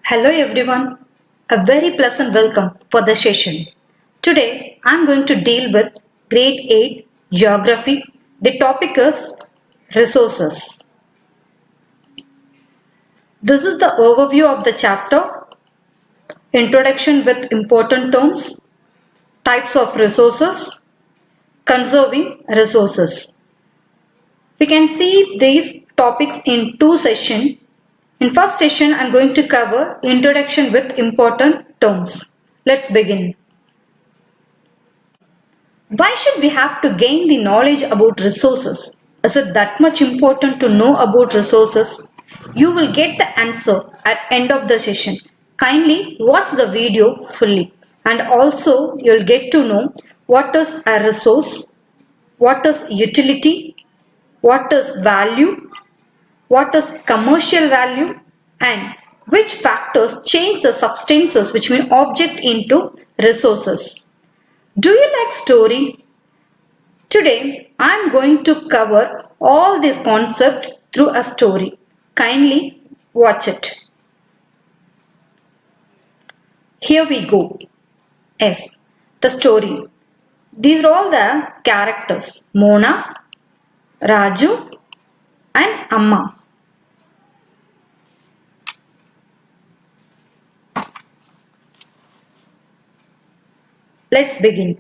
Hello everyone, a very pleasant welcome for the session. Today I am going to deal with grade 8 geography. The topic is resources. This is the overview of the chapter. Introduction with important terms, types of resources, conserving resources. We can see these topics in two sessions. In first session, I am going to cover introduction with important terms. Let's begin. Why should we have to gain the knowledge about resources? Is it that much important to know about resources? You will get the answer at end of the session. Kindly watch the video fully and also you will get to know what is a resource, what is utility, what is value, what is commercial value, and which factors change the substances which mean object into resources. Do you like story? Today I am going to cover all this concept through a story. Kindly watch it. Here we go. Yes, the story. These are all the characters. Mona, Raju and Amma. Let's begin.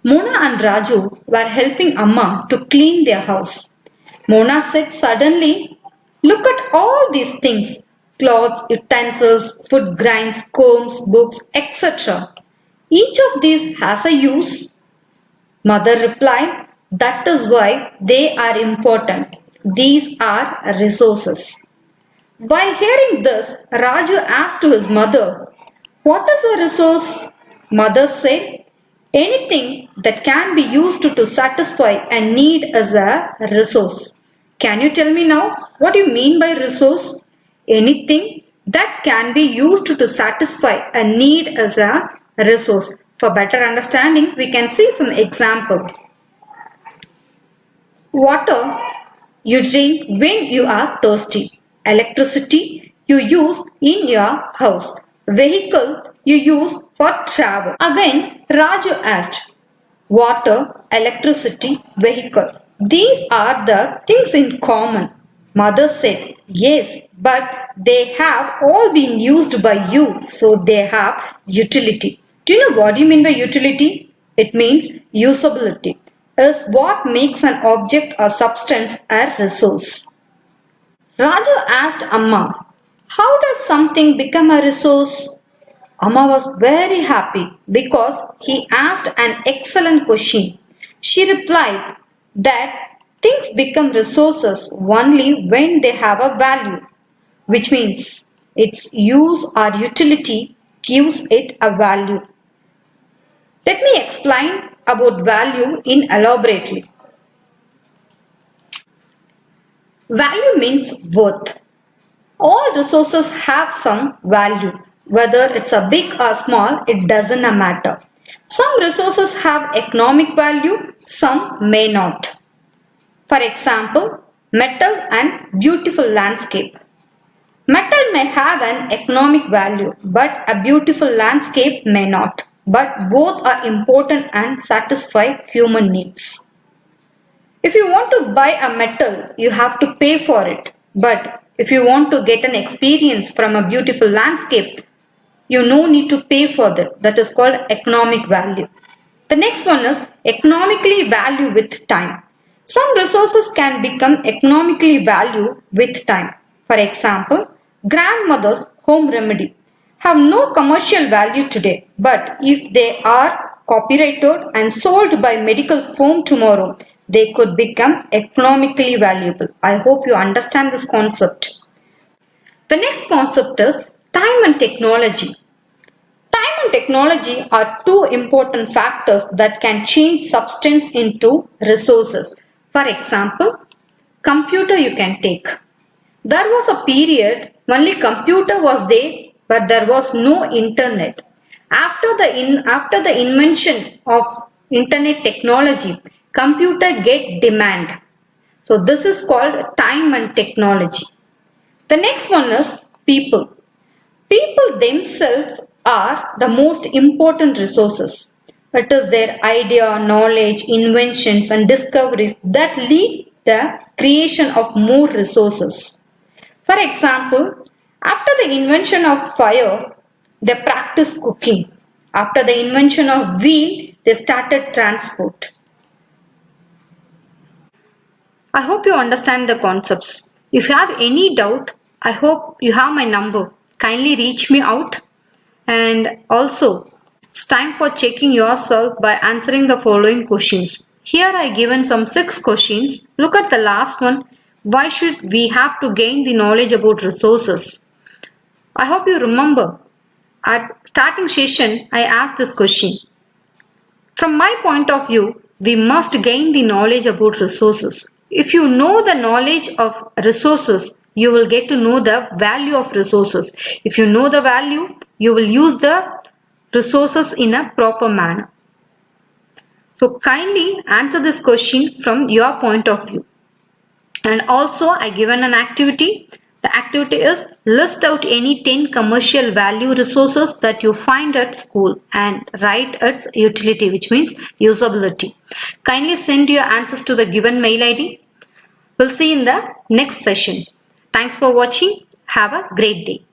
Mona and Raju were helping Amma to clean their house. Mona said suddenly, "Look at all these things, cloths, utensils, food grinds, combs, books, etc. Each of these has a use." Mother replied, "That is why they are important. These are resources." While hearing this, Raju asked to his mother, "What is a resource?" Mother said, "Anything that can be used to satisfy a need is a resource." Can you tell me now what you mean by resource? Anything that can be used to satisfy a need is a resource. For better understanding, we can see some example. Water you drink when you are thirsty. Electricity you use in your house. Vehicle you use for travel. Again, Raju asked, water, electricity, vehicle. These are the things in common. Mother said, yes, but they have all been used by you, so they have utility. Do you know what you mean by utility? It means usability. Is what makes an object or substance a resource. Raju asked Amma, how does something become a resource? Amma was very happy because he asked an excellent question. She replied that things become resources only when they have a value, which means its use or utility gives it a value. Let me explain about value in elaborately. Value means worth. All resources have some value. Whether it's a big or small, it doesn't matter. Some resources have economic value, some may not. For example, metal and beautiful landscape. Metal may have an economic value, but a beautiful landscape may not. But both are important and satisfy human needs. If you want to buy a metal, you have to pay for it. But if you want to get an experience from a beautiful landscape, you no need to pay for that. That is called economic value. The next one is economically value with time. Some resources can become economically value with time. For example, grandmother's home remedy have no commercial value today, but if they are copyrighted and sold by medical firm tomorrow, they could become economically valuable. I hope you understand this concept. The next concept is time and technology. Time and technology are two important factors that can change substance into resources. For example, computer you can take. There was a period only computer was there, but there was no internet. After the invention of internet technology, computer get demand. So this is called time and technology. The next one is people. People themselves are the most important resources. It is their idea, knowledge, inventions and discoveries that lead the creation of more resources. For example, after the invention of fire, they practiced cooking. After the invention of wheel, they started transport. I hope you understand the concepts. If you have any doubt, I hope you have my number. Kindly reach me out. And also, it's time for checking yourself by answering the following questions. Here I given some 6 questions. Look at the last one. Why should we have to gain the knowledge about resources? I hope you remember. At starting session, I asked this question. From my point of view, we must gain the knowledge about resources. If you know the knowledge of resources, you will get to know the value of resources. If you know the value, you will use the resources in a proper manner. So kindly answer this question from your point of view. And also I given an activity. The activity is list out any 10 commercial value resources that you find at school and write its utility, which means usability. Kindly send your answers to the given mail ID. We'll see you in the next session. Thanks for watching. Have a great day.